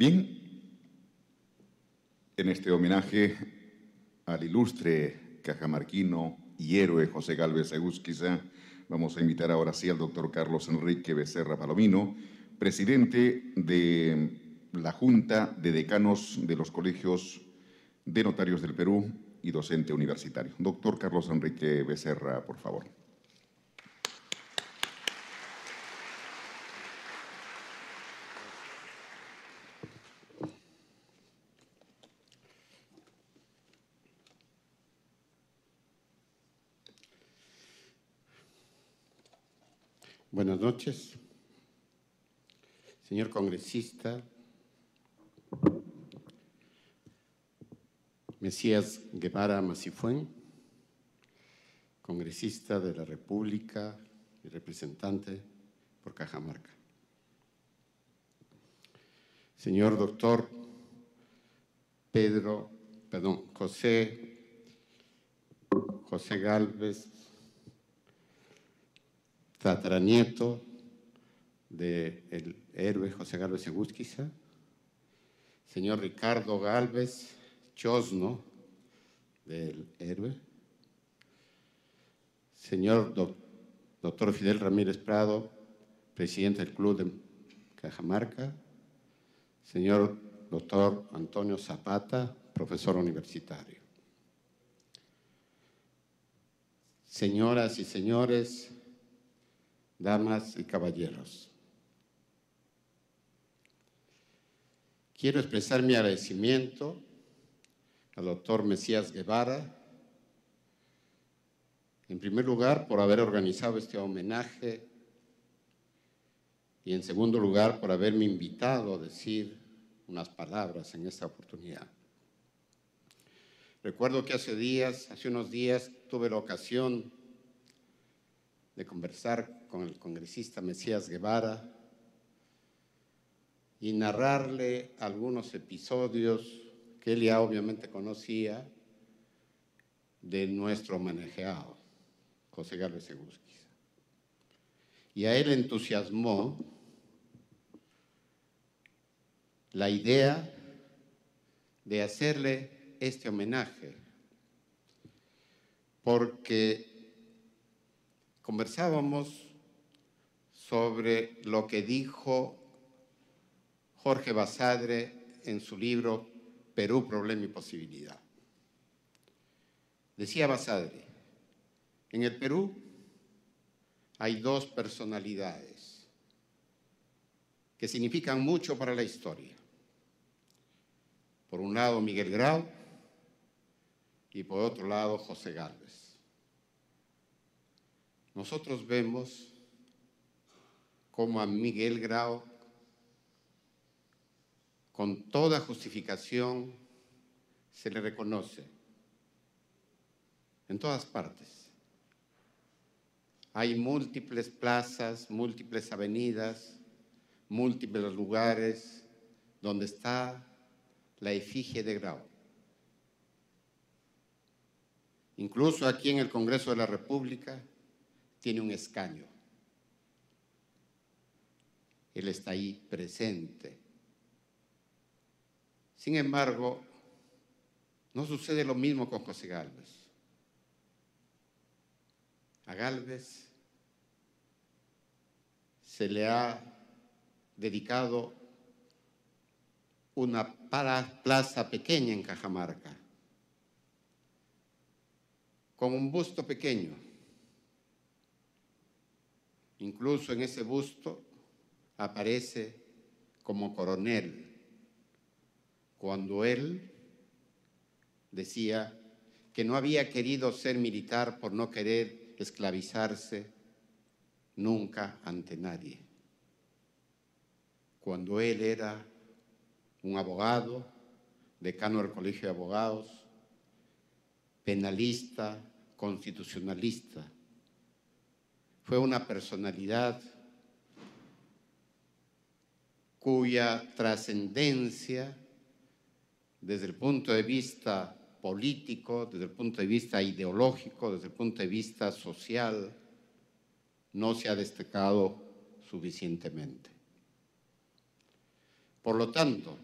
Bien, en este homenaje al ilustre cajamarquino y héroe José Gálvez Egusquiza, vamos a invitar ahora sí al doctor Carlos Enrique Becerra Palomino, presidente de la Junta de Decanos de los Colegios de Notarios del Perú y docente universitario. Doctor Carlos Enrique Becerra, por favor. Buenas noches, señor congresista Mesías Guevara Masifuen, congresista de la República y representante por Cajamarca. Señor doctor José Gálvez, tataranieto del héroe José Gálvez Egusquiza, señor Ricardo Gálvez Chosno, del héroe, señor doctor Fidel Ramírez Prado, presidente del Club de Cajamarca, señor doctor Antonio Zapata, profesor universitario. Señoras y señores, damas y caballeros, quiero expresar mi agradecimiento al doctor Mesías Guevara, en primer lugar, por haber organizado este homenaje y en segundo lugar, por haberme invitado a decir unas palabras en esta oportunidad. Recuerdo que hace unos días, tuve la ocasión de conversar con el congresista Mesías Guevara y narrarle algunos episodios que él ya obviamente conocía de nuestro homenajeado, José Gálvez Egusquiza. Y a él entusiasmó la idea de hacerle este homenaje, porque conversábamos sobre lo que dijo Jorge Basadre en su libro Perú, Problema y Posibilidad. Decía Basadre, en el Perú hay dos personalidades que significan mucho para la historia. Por un lado, Miguel Grau, y por otro lado, José Gálvez. Nosotros vemos cómo a Miguel Grau, con toda justificación, se le reconoce en todas partes. Hay múltiples plazas, múltiples avenidas, múltiples lugares donde está la efigie de Grau. Incluso aquí en el Congreso de la República tiene un escaño. Él está ahí presente. Sin embargo, no sucede lo mismo con José Gálvez. A Gálvez se le ha dedicado una plaza pequeña en Cajamarca, con un busto pequeño. Incluso en ese busto aparece como coronel, cuando él decía que no había querido ser militar por no querer esclavizarse nunca ante nadie. Cuando él era un abogado, decano del Colegio de Abogados, penalista, constitucionalista, fue una personalidad cuya trascendencia desde el punto de vista político, desde el punto de vista ideológico, desde el punto de vista social, no se ha destacado suficientemente. Por lo tanto,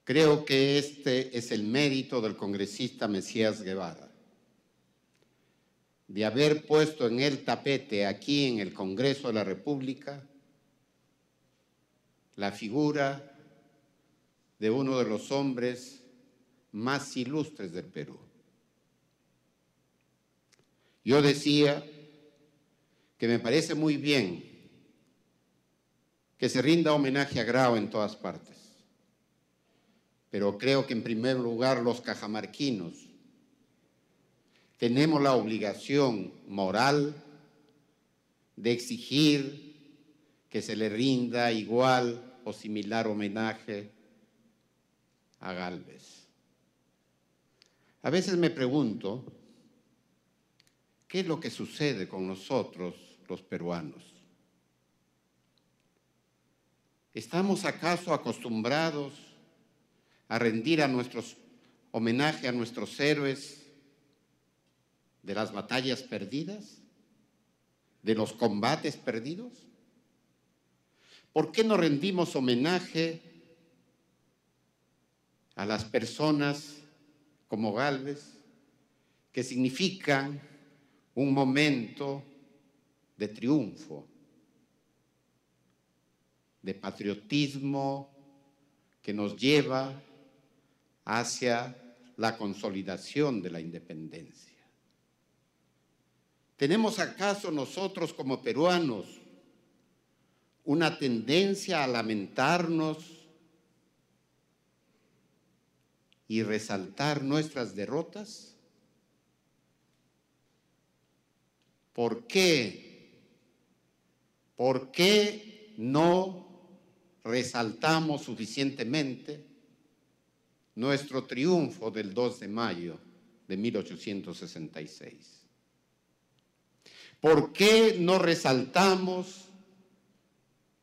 Creo que este es el mérito del congresista Mesías Guevara, de haber puesto en el tapete aquí en el Congreso de la República la figura de uno de los hombres más ilustres del Perú. Yo decía que me parece muy bien que se rinda homenaje a Grau en todas partes, pero creo que en primer lugar los cajamarquinos tenemos la obligación moral de exigir que se le rinda igual o similar homenaje a Gálvez. A veces me pregunto, ¿qué es lo que sucede con nosotros, los peruanos? ¿Estamos acaso acostumbrados a rendir homenaje a nuestros héroes de las batallas perdidas, de los combates perdidos? ¿Por qué no rendimos homenaje a las personas como Gálvez, que significan un momento de triunfo, de patriotismo que nos lleva hacia la consolidación de la independencia? ¿Tenemos acaso nosotros como peruanos una tendencia a lamentarnos y resaltar nuestras derrotas? ¿Por qué? ¿Por qué no resaltamos suficientemente nuestro triunfo del 2 de mayo de 1866? ¿Por qué no resaltamos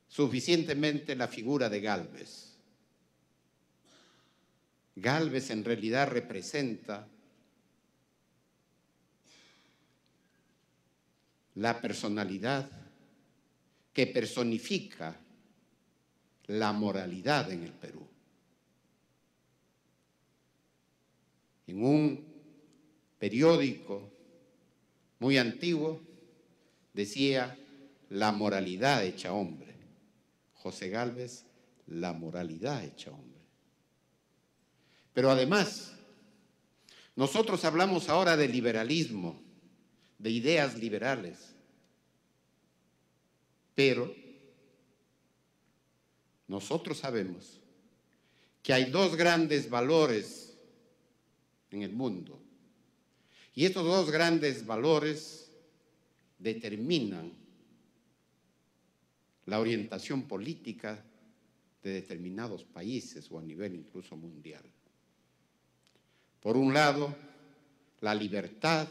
suficientemente la figura de Gálvez? Gálvez en realidad representa la personalidad que personifica la moralidad en el Perú. En un periódico muy antiguo decía: la moralidad hecha hombre. José Gálvez, la moralidad hecha hombre. Pero además, nosotros hablamos ahora de liberalismo, de ideas liberales, pero nosotros sabemos que hay dos grandes valores en el mundo, y estos dos grandes valores determinan la orientación política de determinados países o a nivel incluso mundial. Por un lado, la libertad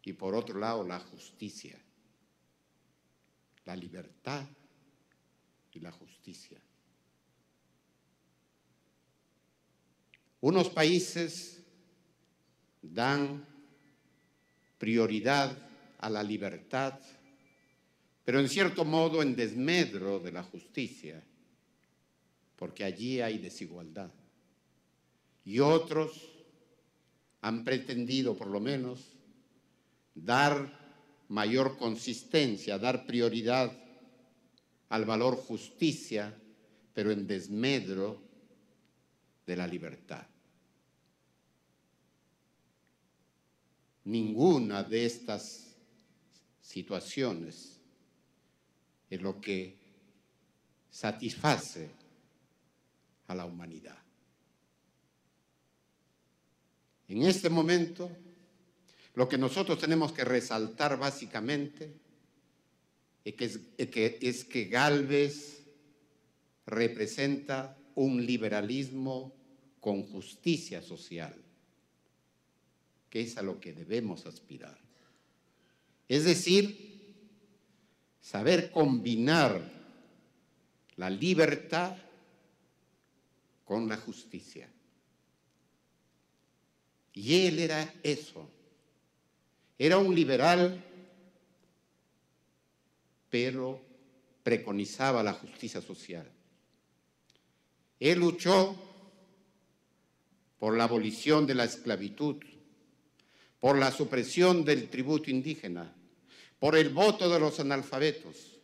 y por otro lado, la justicia. La libertad y la justicia. Unos países dan prioridad a la libertad, pero en cierto modo en desmedro de la justicia, porque allí hay desigualdad. Y otros han pretendido, por lo menos, dar mayor consistencia, dar prioridad al valor justicia, pero en desmedro de la libertad. Ninguna de estas situaciones es lo que satisface a la humanidad. En este momento, lo que nosotros tenemos que resaltar básicamente es que Gálvez representa un liberalismo con justicia social, que es a lo que debemos aspirar. Es decir, saber combinar la libertad con la justicia. Y él era eso. Era un liberal, pero preconizaba la justicia social. Él luchó por la abolición de la esclavitud, por la supresión del tributo indígena, por el voto de los analfabetos.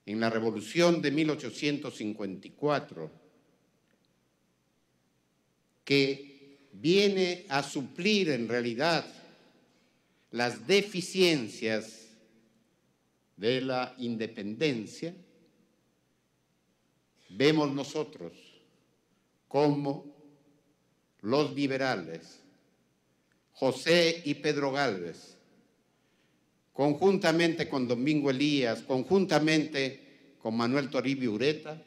En la Revolución de 1854, que viene a suplir en realidad las deficiencias de la independencia, vemos nosotros cómo los liberales, José y Pedro Gálvez, conjuntamente con Domingo Elías, conjuntamente con Manuel Toribio Ureta,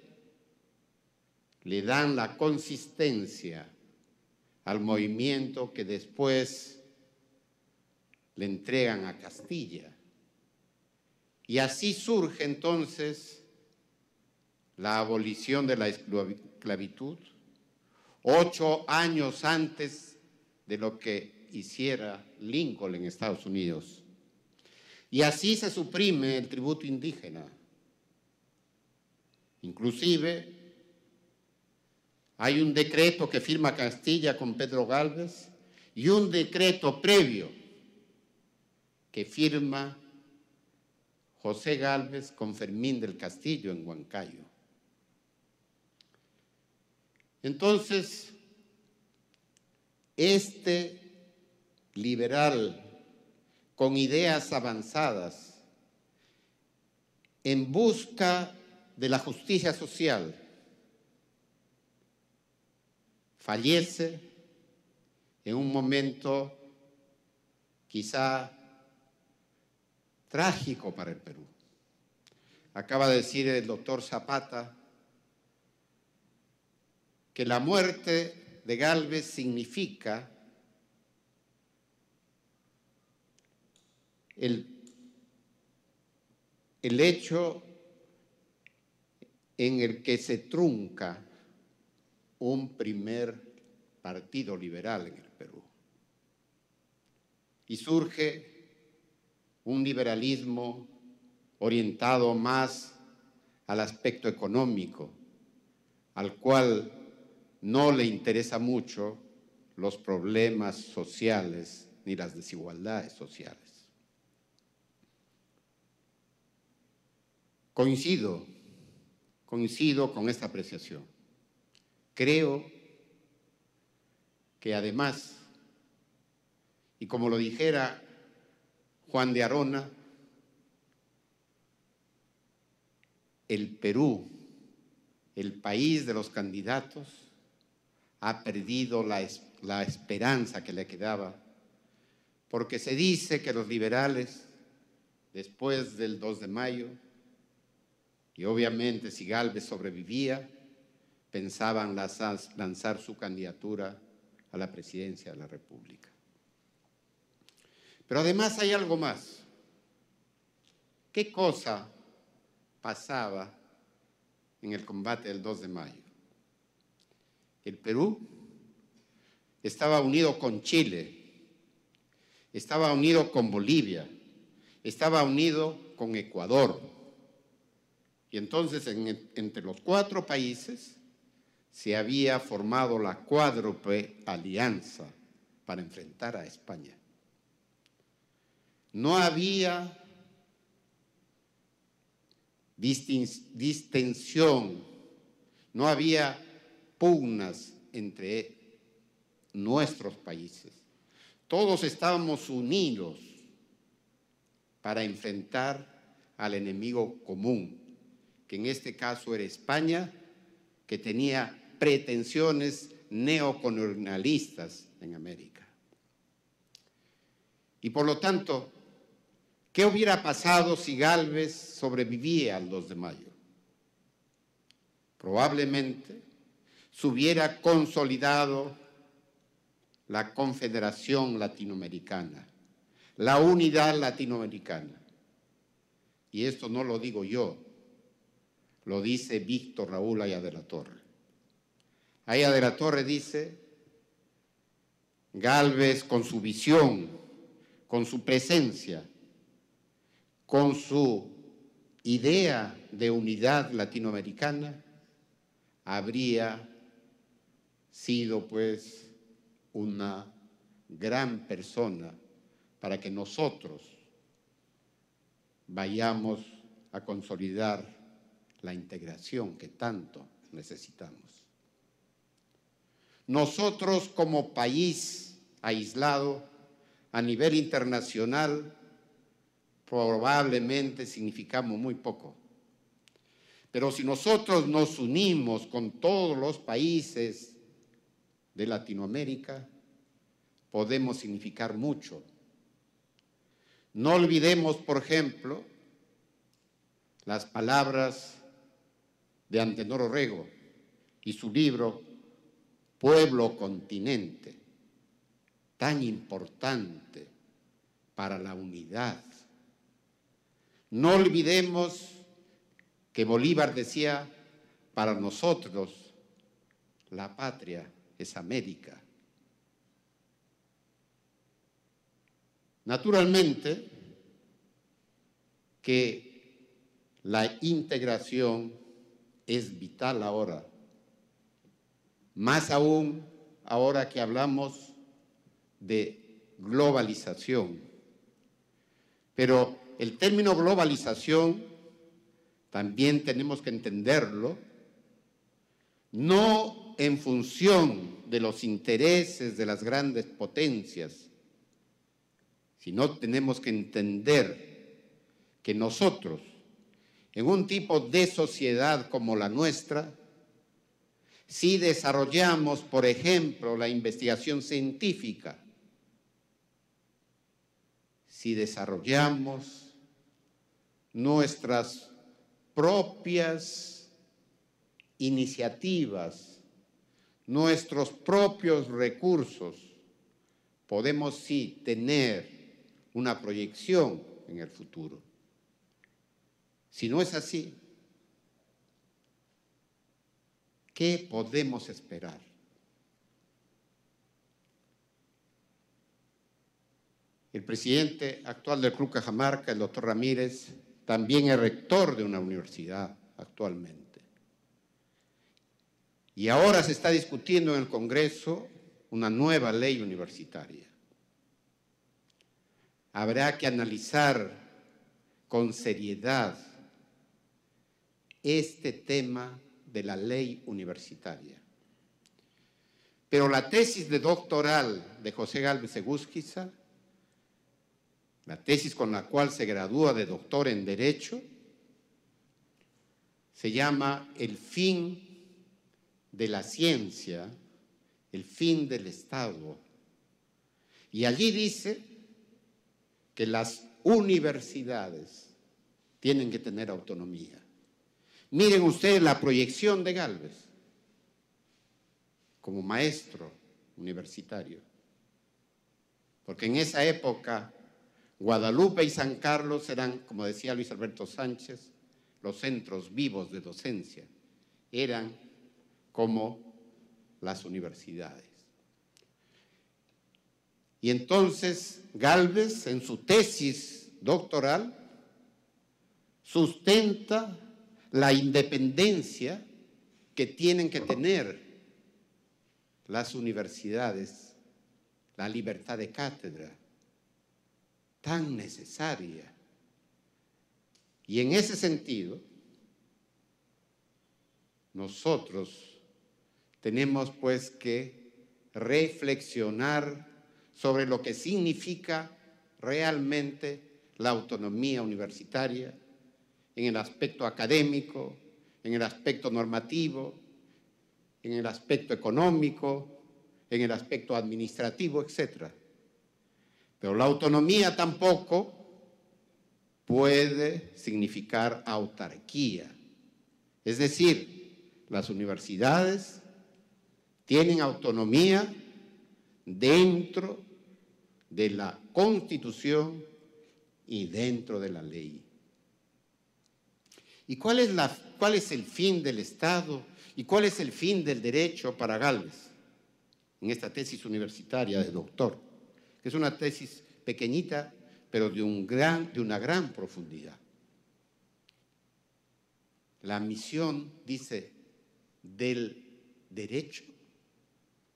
le dan la consistencia al movimiento que después le entregan a Castilla. Y así surge entonces la abolición de la esclavitud, 8 años antes de lo que hiciera Lincoln en Estados Unidos. Y así se suprime el tributo indígena. Inclusive hay un decreto que firma Castilla con Pedro Gálvez y un decreto previo que firma José Gálvez con Fermín del Castillo en Huancayo. Entonces, este liberal con ideas avanzadas en busca de la justicia social fallece en un momento quizá trágico para el Perú. Acaba de decir el doctor Zapata que la muerte de Gálvez significa el hecho en el que se trunca un primer partido liberal en el Perú. Y surge un liberalismo orientado más al aspecto económico, al cual no le interesa mucho los problemas sociales ni las desigualdades sociales. Coincido con esta apreciación. Creo que además, y como lo dijera Juan de Arona, el Perú, el país de los candidatos, ha perdido la esperanza que le quedaba, porque se dice que los liberales, después del 2 de mayo, y obviamente si Gálvez sobrevivía, pensaban lanzar su candidatura a la presidencia de la República. Pero además hay algo más. ¿Qué cosa pasaba en el combate del 2 de mayo? El Perú estaba unido con Chile, estaba unido con Bolivia, estaba unido con Ecuador. Y entonces entre los 4 países se había formado la cuádruple alianza para enfrentar a España. No había distensión, no había pugnas entre nuestros países. Todos estábamos unidos para enfrentar al enemigo común, que en este caso era España, que tenía pretensiones neocolonialistas en América. Y por lo tanto, ¿qué hubiera pasado si Gálvez sobrevivía al 2 de mayo? Probablemente se hubiera consolidado la Confederación Latinoamericana, la unidad latinoamericana. Y esto no lo digo yo, lo dice Víctor Raúl Haya de la Torre. Haya de la Torre dice, Gálvez con su visión, con su presencia, con su idea de unidad latinoamericana, habría sido pues una gran persona para que nosotros vayamos a consolidar la integración que tanto necesitamos. Nosotros como país aislado a nivel internacional probablemente significamos muy poco. Pero si nosotros nos unimos con todos los países de Latinoamérica, podemos significar mucho. No olvidemos, por ejemplo, las palabras de Antenor Orrego y su libro Pueblo Continente, tan importante para la unidad. No olvidemos que Bolívar decía, para nosotros la patria es América. Naturalmente que la integración es vital ahora, más aún ahora que hablamos de globalización. Pero el término globalización también tenemos que entenderlo no en función de los intereses de las grandes potencias, sino tenemos que entender que nosotros, en un tipo de sociedad como la nuestra, si desarrollamos, por ejemplo, la investigación científica, si desarrollamos nuestras propias iniciativas, nuestros propios recursos, podemos sí tener una proyección en el futuro. Si no es así, ¿qué podemos esperar? El presidente actual del Club Cajamarca, el doctor Ramírez, también es rector de una universidad actualmente. Y ahora se está discutiendo en el Congreso una nueva ley universitaria. Habrá que analizar con seriedad este tema de la ley universitaria. Pero la tesis de doctoral de José Gálvez Egusquiza, la tesis con la cual se gradúa de doctor en Derecho, se llama El fin de la ciencia, el fin del Estado. Y allí dice que las universidades tienen que tener autonomía. Miren ustedes la proyección de Gálvez como maestro universitario, porque en esa época Guadalupe y San Carlos eran, como decía Luis Alberto Sánchez, los centros vivos de docencia, eran como las universidades. Y entonces Gálvez, en su tesis doctoral, sustenta la independencia que tienen que tener las universidades, la libertad de cátedra, tan necesaria. Y en ese sentido, nosotros tenemos pues que reflexionar sobre lo que significa realmente la autonomía universitaria en el aspecto académico, en el aspecto normativo, en el aspecto económico, en el aspecto administrativo, etc. Pero la autonomía tampoco puede significar autarquía. Es decir, las universidades tienen autonomía dentro de la Constitución y dentro de la ley. ¿Y cuál es el fin del Estado y cuál es el fin del derecho para Gálvez en esta tesis universitaria de doctor? Que es una tesis pequeñita, pero de una gran profundidad. La misión, dice, del derecho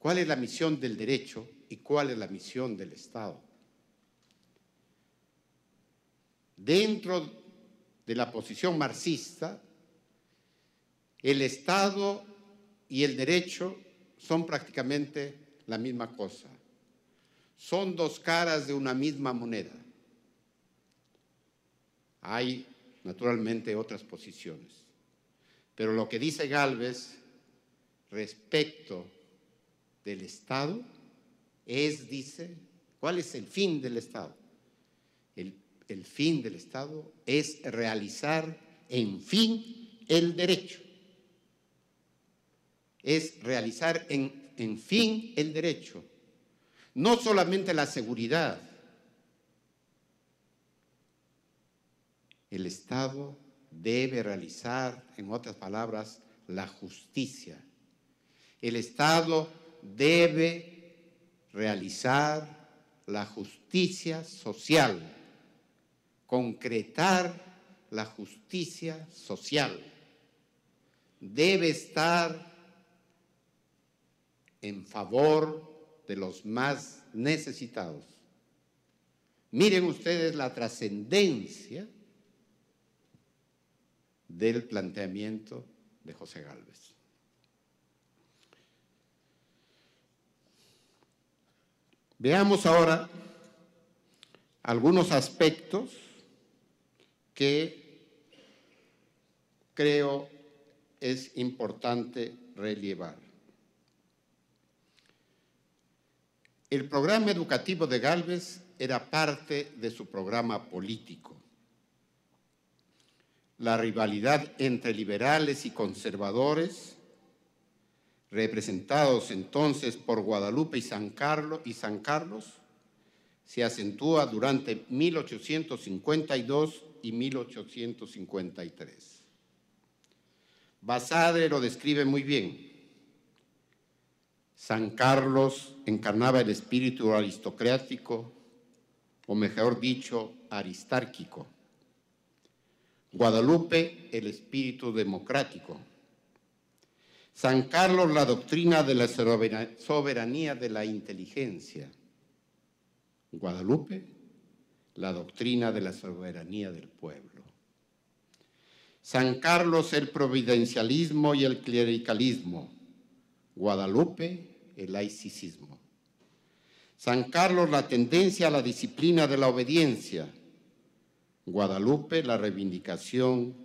¿Cuál es la misión del derecho y cuál es la misión del Estado? Dentro de la posición marxista, el Estado y el derecho son prácticamente la misma cosa. Son dos caras de una misma moneda. Hay, naturalmente, otras posiciones. Pero lo que dice Gálvez respecto del Estado es, dice, ¿cuál es el fin del Estado? El fin del Estado es realizar, en fin, el derecho. Es realizar, en fin, el derecho. No solamente la seguridad. El Estado debe realizar, en otras palabras, la justicia. El Estado debe realizar la justicia social, concretar la justicia social. Debe estar en favor de los más necesitados. Miren ustedes la trascendencia del planteamiento de José Gálvez. Veamos ahora algunos aspectos que creo es importante relevar. El programa educativo de Gálvez era parte de su programa político. La rivalidad entre liberales y conservadores, representados entonces por Guadalupe y San Carlos, se acentúa durante 1852 y 1853. Basadre lo describe muy bien. San Carlos encarnaba el espíritu aristocrático, o mejor dicho, aristárquico. Guadalupe, el espíritu democrático. San Carlos, la doctrina de la soberanía de la inteligencia. Guadalupe, la doctrina de la soberanía del pueblo. San Carlos, el providencialismo y el clericalismo. Guadalupe, el laicismo. San Carlos, la tendencia a la disciplina de la obediencia. Guadalupe, la reivindicación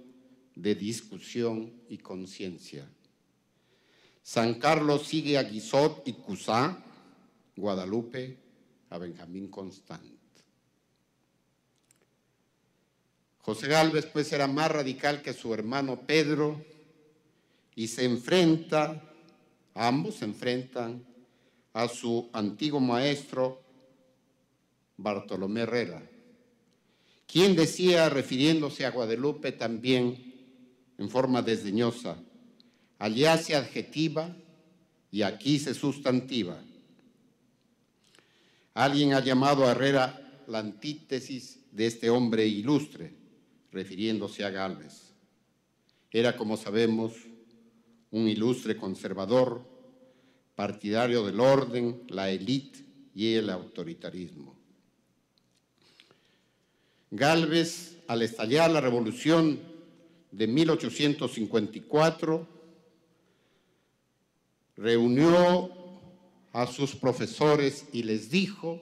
de discusión y conciencia. San Carlos sigue a Guizot y Cusá, Guadalupe a Benjamín Constant. José Gálvez, pues, era más radical que su hermano Pedro y ambos se enfrentan a su antiguo maestro Bartolomé Herrera, quien decía, refiriéndose a Guadalupe también en forma desdeñosa, allá se adjetiva y aquí se sustantiva. Alguien ha llamado a Herrera la antítesis de este hombre ilustre, refiriéndose a Gálvez. Era, como sabemos, un ilustre conservador, partidario del orden, la élite y el autoritarismo. Gálvez, al estallar la revolución de 1854, reunió a sus profesores y les dijo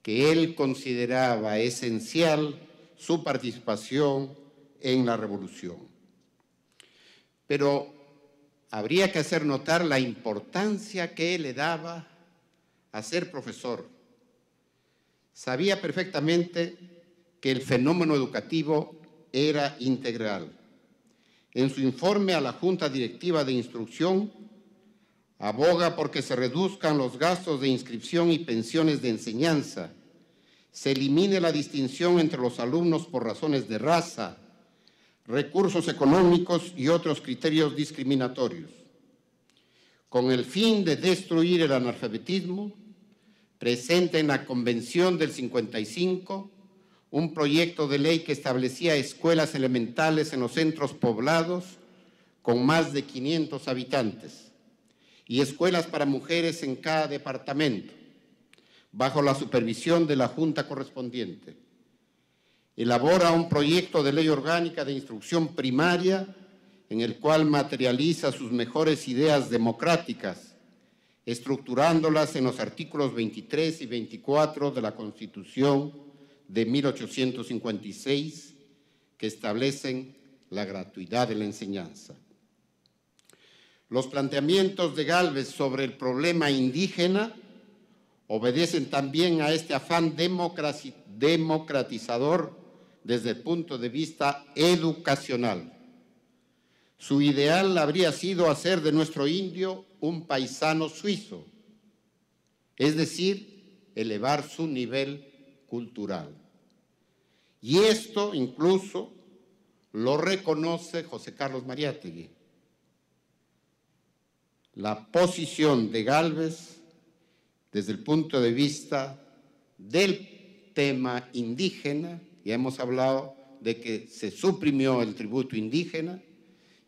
que él consideraba esencial su participación en la revolución. Pero habría que hacer notar la importancia que él le daba a ser profesor. Sabía perfectamente que el fenómeno educativo era integral. En su informe a la Junta Directiva de Instrucción, aboga porque se reduzcan los gastos de inscripción y pensiones de enseñanza, se elimine la distinción entre los alumnos por razones de raza, recursos económicos y otros criterios discriminatorios. Con el fin de destruir el analfabetismo, presenta en la Convención del 55 un proyecto de ley que establecía escuelas elementales en los centros poblados con más de 500 habitantes y escuelas para mujeres en cada departamento, bajo la supervisión de la Junta correspondiente. Elabora un proyecto de ley orgánica de instrucción primaria en el cual materializa sus mejores ideas democráticas, estructurándolas en los artículos 23 y 24 de la Constitución de 1856, que establecen la gratuidad de la enseñanza. Los planteamientos de Gálvez sobre el problema indígena obedecen también a este afán democratizador desde el punto de vista educacional. Su ideal habría sido hacer de nuestro indio un paisano suizo, es decir, elevar su nivel cultural. Y esto incluso lo reconoce José Carlos Mariátegui. La posición de Gálvez desde el punto de vista del tema indígena, ya hemos hablado de que se suprimió el tributo indígena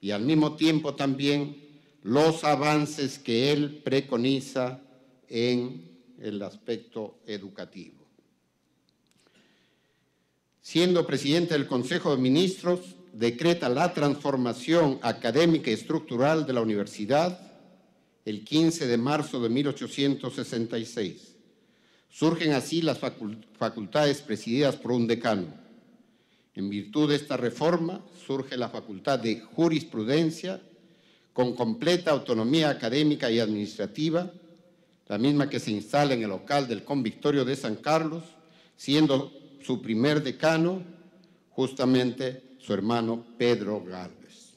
y al mismo tiempo también los avances que él preconiza en el aspecto educativo. Siendo presidente del Consejo de Ministros, decreta la transformación académica y estructural de la universidad el 15 de marzo de 1866. Surgen así las facultades presididas por un decano. En virtud de esta reforma surge la Facultad de Jurisprudencia con completa autonomía académica y administrativa, la misma que se instala en el local del Convictorio de San Carlos, siendo su primer decano justamente su hermano Pedro Gálvez.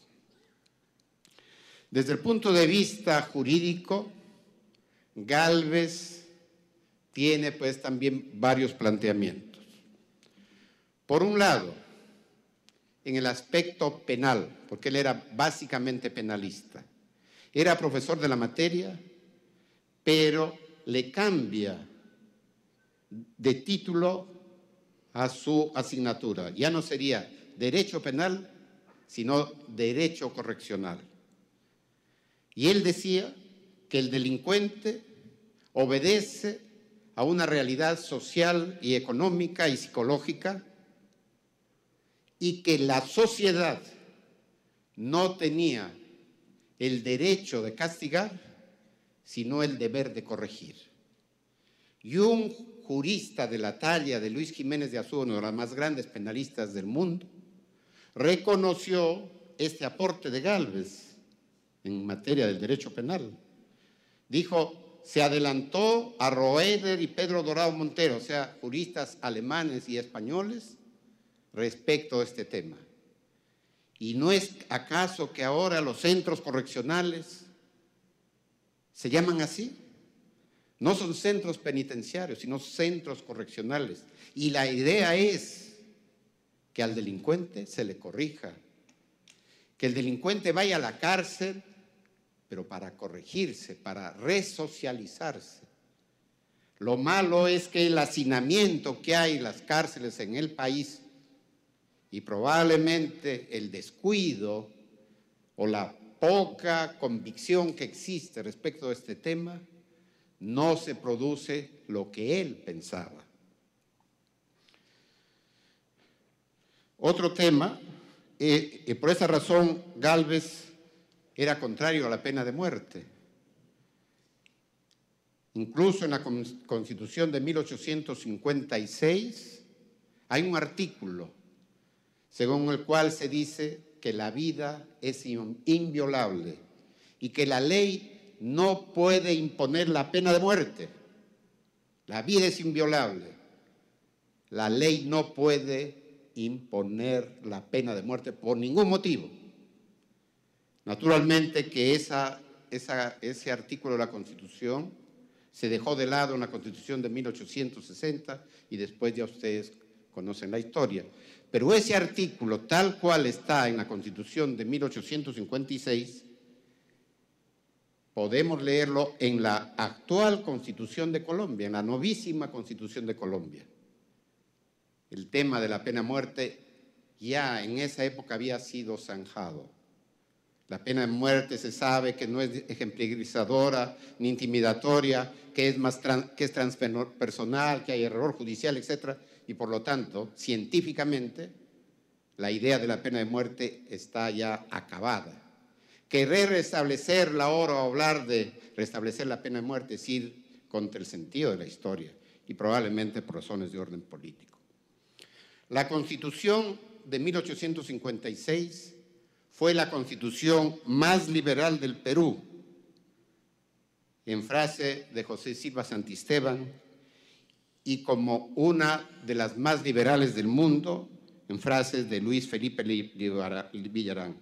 Desde el punto de vista jurídico, Gálvez tiene pues también varios planteamientos. Por un lado, en el aspecto penal, porque él era básicamente penalista. Era profesor de la materia, pero le cambia de título a su asignatura. Ya no sería derecho penal, sino derecho correccional. Y él decía que el delincuente obedece a una realidad social y económica y psicológica y que la sociedad no tenía el derecho de castigar, sino el deber de corregir. Y un jurista de la talla de Luis Jiménez de Azúa, uno de los más grandes penalistas del mundo, reconoció este aporte de Gálvez en materia del derecho penal. Dijo, se adelantó a Roeder y Pedro Dorado Montero, o sea, juristas alemanes y españoles, respecto a este tema. ¿Y no es acaso que ahora los centros correccionales se llaman así? No son centros penitenciarios, sino centros correccionales. Y la idea es que al delincuente se le corrija, que el delincuente vaya a la cárcel, pero para corregirse, para resocializarse. Lo malo es que el hacinamiento que hay en las cárceles en el país y probablemente el descuido o la poca convicción que existe respecto a este tema, no se produce lo que él pensaba. Otro tema, por esa razón Gálvez era contrario a la pena de muerte. Incluso en la Constitución de 1856 hay un artículo según el cual se dice que la vida es inviolable y que la ley no puede imponer la pena de muerte. La vida es inviolable. La ley no puede imponer la pena de muerte por ningún motivo. Naturalmente que ese artículo de la Constitución se dejó de lado en la Constitución de 1860 y después ya ustedes conocen la historia. Pero ese artículo, tal cual está en la Constitución de 1856, podemos leerlo en la actual Constitución de Colombia, en la novísima Constitución de Colombia. El tema de la pena de muerte ya en esa época había sido zanjado. La pena de muerte se sabe que no es ejemplarizadora ni intimidatoria, que es transpersonal, que hay error judicial, etc. Y por lo tanto, científicamente, la idea de la pena de muerte está ya acabada. Querer restablecerla ahora o hablar de restablecer la pena de muerte es ir contra el sentido de la historia y probablemente por razones de orden político. La Constitución de 1856 fue la constitución más liberal del Perú, en frase de José Silva Santisteban, y como una de las más liberales del mundo, en frases de Luis Felipe Villarán.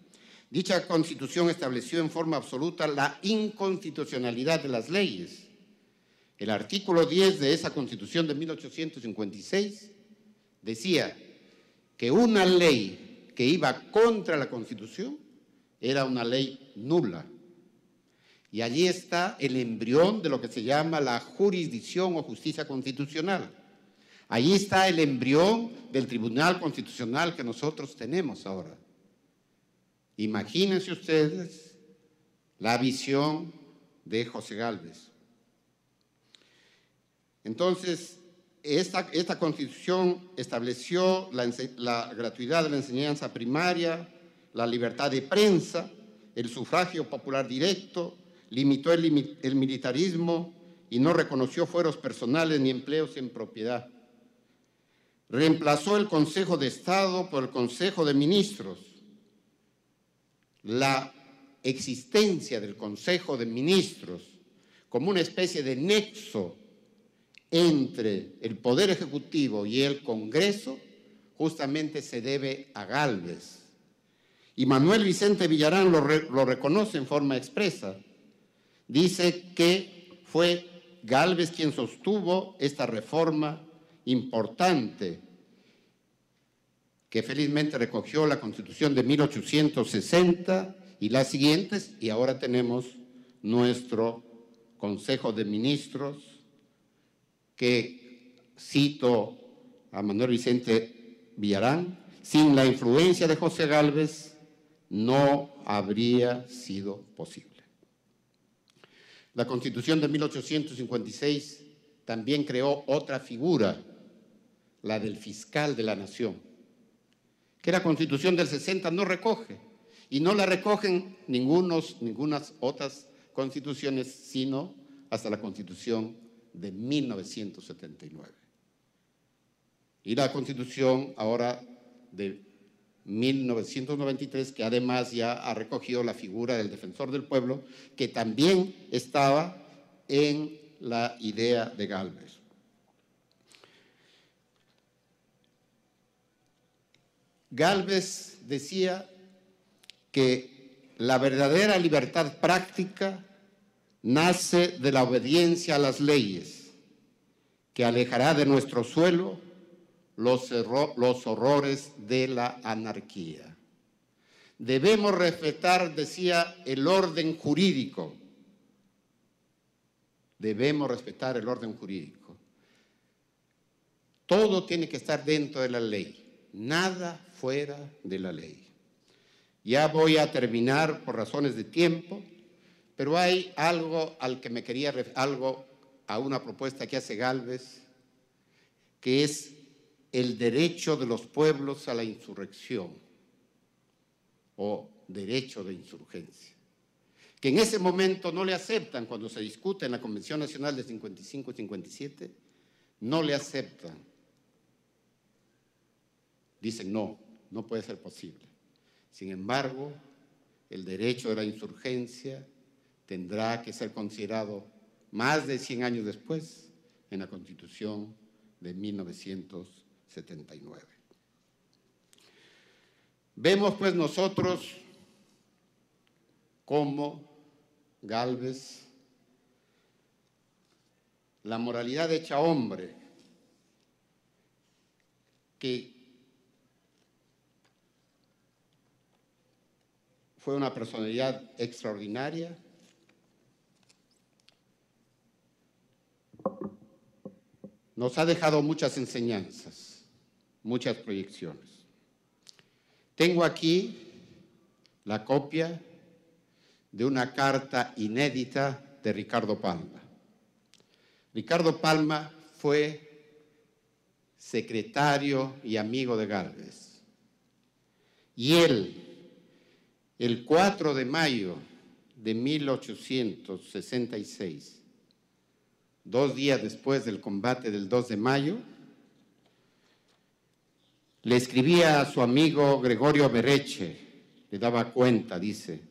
Dicha constitución estableció en forma absoluta la inconstitucionalidad de las leyes. El artículo 10 de esa constitución de 1856 decía que una ley que iba contra la Constitución era una ley nula. Y allí está el embrión de lo que se llama la jurisdicción o justicia constitucional. Allí está el embrión del Tribunal Constitucional que nosotros tenemos ahora. Imagínense ustedes la visión de José Gálvez. Entonces, esta Constitución estableció la gratuidad de la enseñanza primaria, la libertad de prensa, el sufragio popular directo, limitó el militarismo y no reconoció fueros personales ni empleos en propiedad. Reemplazó el Consejo de Estado por el Consejo de Ministros. La existencia del Consejo de Ministros como una especie de nexo entre el Poder Ejecutivo y el Congreso justamente se debe a Gálvez. Y Manuel Vicente Villarán lo reconoce en forma expresa. Dice que fue Gálvez quien sostuvo esta reforma importante que felizmente recogió la Constitución de 1860 y las siguientes, y ahora tenemos nuestro Consejo de Ministros, que cito a Manuel Vicente Villarán, sin la influencia de José Gálvez no habría sido posible. La Constitución de 1856 también creó otra figura, la del fiscal de la nación, que la Constitución del 60 no recoge, y no la recogen ningunas otras constituciones, sino hasta la Constitución de 1979. Y la Constitución ahora de 1993, que además ya ha recogido la figura del defensor del pueblo, que también estaba en la idea de Gálvez. Gálvez decía que la verdadera libertad práctica nace de la obediencia a las leyes, que alejará de nuestro suelo los horrores de la anarquía. Debemos respetar, decía, el orden jurídico. Debemos respetar el orden jurídico. Todo tiene que estar dentro de la ley, nada fuera de la ley. Ya voy a terminar por razones de tiempo, pero hay algo al que me quería a una propuesta que hace Gálvez, que es el derecho de los pueblos a la insurrección o derecho de insurgencia, que en ese momento no le aceptan cuando se discute en la Convención Nacional de 55 y 57, no le aceptan. Dicen no puede ser posible. Sin embargo, el derecho de la insurgencia tendrá que ser considerado más de 100 años después en la Constitución de 1979. Vemos pues nosotros cómo Gálvez, la moralidad hecha hombre, que fue una personalidad extraordinaria, nos ha dejado muchas enseñanzas, muchas proyecciones. Tengo aquí la copia de una carta inédita de Ricardo Palma. Ricardo Palma fue secretario y amigo de Gálvez. Y él, el 4 de mayo de 1866, 2 días después del combate del 2 de mayo, le escribía a su amigo Gregorio Berreche, le daba cuenta, dice: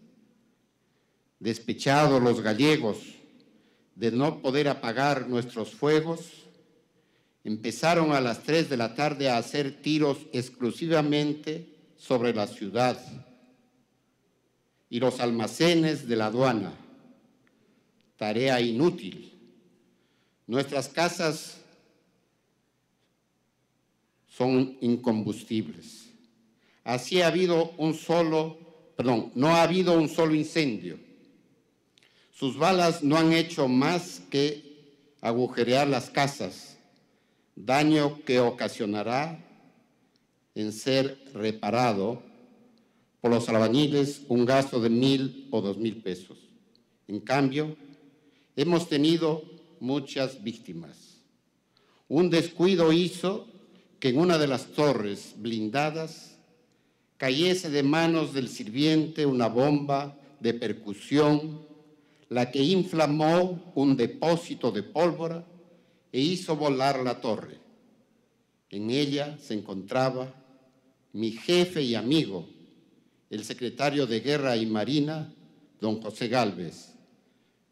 despechados los gallegos de no poder apagar nuestros fuegos, empezaron a las 3 de la tarde a hacer tiros exclusivamente sobre la ciudad y los almacenes de la aduana. Tarea inútil. Nuestras casas son incombustibles. Así no ha habido un solo incendio. Sus balas no han hecho más que agujerear las casas, daño que ocasionará en ser reparado por los albañiles un gasto de 1,000 o 2,000 pesos. En cambio, hemos tenido muchas víctimas. Un descuido hizo que en una de las torres blindadas cayese de manos del sirviente una bomba de percusión, la que inflamó un depósito de pólvora e hizo volar la torre. En ella se encontraba mi jefe y amigo, el secretario de Guerra y Marina, don José Gálvez,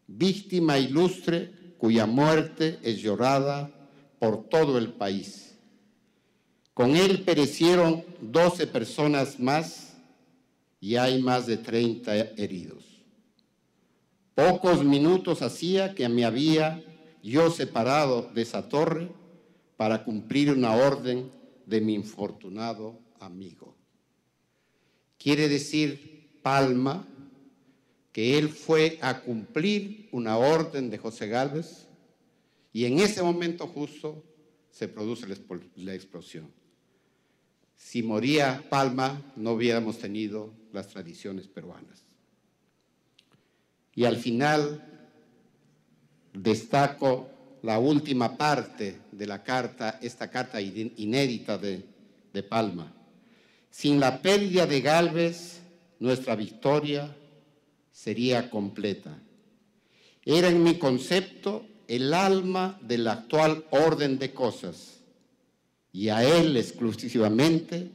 víctima ilustre cuya muerte es llorada por todo el país. Con él perecieron 12 personas más y hay más de 30 heridos. Pocos minutos hacía que me había yo separado de esa torre para cumplir una orden de mi infortunado amigo. Quiere decir Palma que él fue a cumplir una orden de José Gálvez y en ese momento justo se produce la explosión. Si moría Palma, no hubiéramos tenido las tradiciones peruanas. Y al final destaco la última parte de la carta, esta carta inédita de Palma. Sin la pérdida de Gálvez, nuestra victoria sería completa. Era en mi concepto el alma de la actual orden de cosas y a él exclusivamente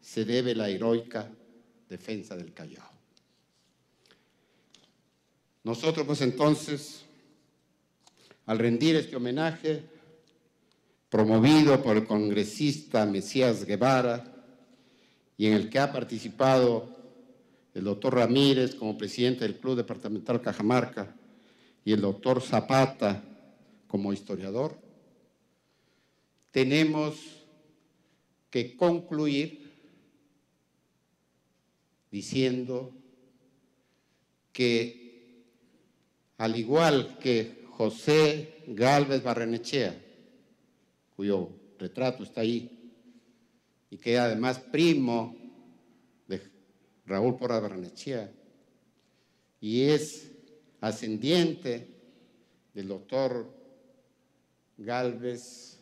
se debe la heroica defensa del Callao. Nosotros pues entonces, al rendir este homenaje, promovido por el congresista Mesías Guevara y en el que ha participado el doctor Ramírez como presidente del Club Departamental Cajamarca y el doctor Zapata como historiador, tenemos que concluir diciendo que al igual que José Gálvez Barrenechea, cuyo retrato está ahí, y que además primo de Raúl Porras Barrenechea, y es ascendiente del doctor Gálvez,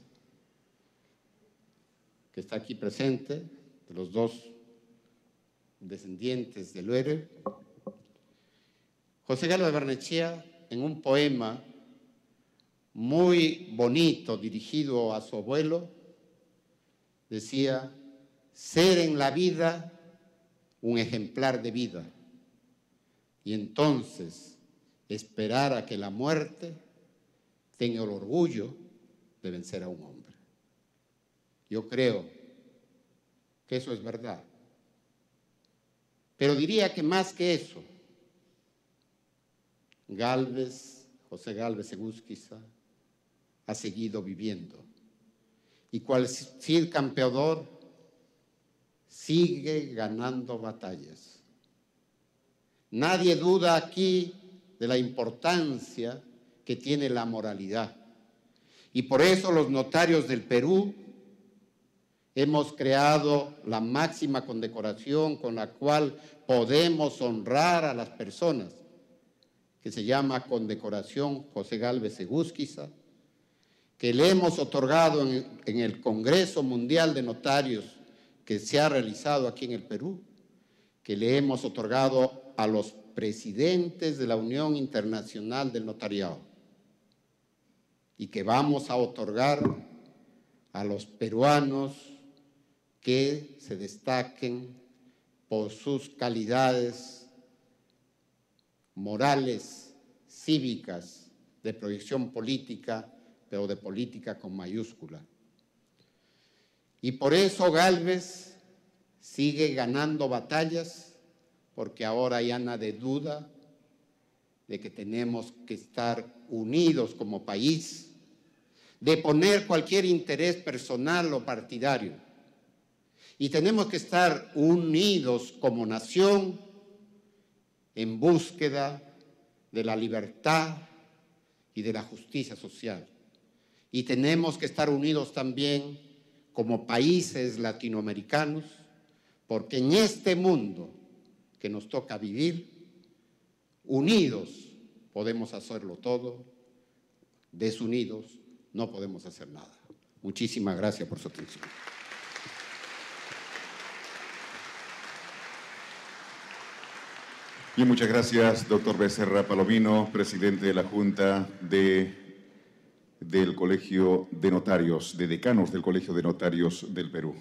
que está aquí presente, de los dos descendientes del héroe. José Gálvez Barrenechea, en un poema muy bonito dirigido a su abuelo, decía: ser en la vida un ejemplar de vida y entonces esperar a que la muerte tenga el orgullo de vencer a un hombre. Yo creo que eso es verdad. Pero diría que más que eso, José Gálvez Egusquiza, ha seguido viviendo. Y cual Cid campeador, sigue ganando batallas. Nadie duda aquí de la importancia que tiene la moralidad. Y por eso los notarios del Perú hemos creado la máxima condecoración con la cual podemos honrar a las personas que se llama Condecoración José Gálvez Egusquiza, que le hemos otorgado en el Congreso Mundial de Notarios que se ha realizado aquí en el Perú, que le hemos otorgado a los presidentes de la Unión Internacional del Notariado y que vamos a otorgar a los peruanos que se destaquen por sus calidades morales, cívicas, de proyección política, pero de política con mayúscula. Y por eso Gálvez sigue ganando batallas, porque ahora ya nadie duda de que tenemos que estar unidos como país, de poner cualquier interés personal o partidario. Y tenemos que estar unidos como nación en búsqueda de la libertad y de la justicia social. Y tenemos que estar unidos también como países latinoamericanos, porque en este mundo que nos toca vivir, unidos podemos hacerlo todo, desunidos no podemos hacer nada. Muchísimas gracias por su atención. Bien, muchas gracias, doctor Becerra Palomino, presidente de la Junta del Colegio de Notarios, de Decanos del Colegio de Notarios del Perú.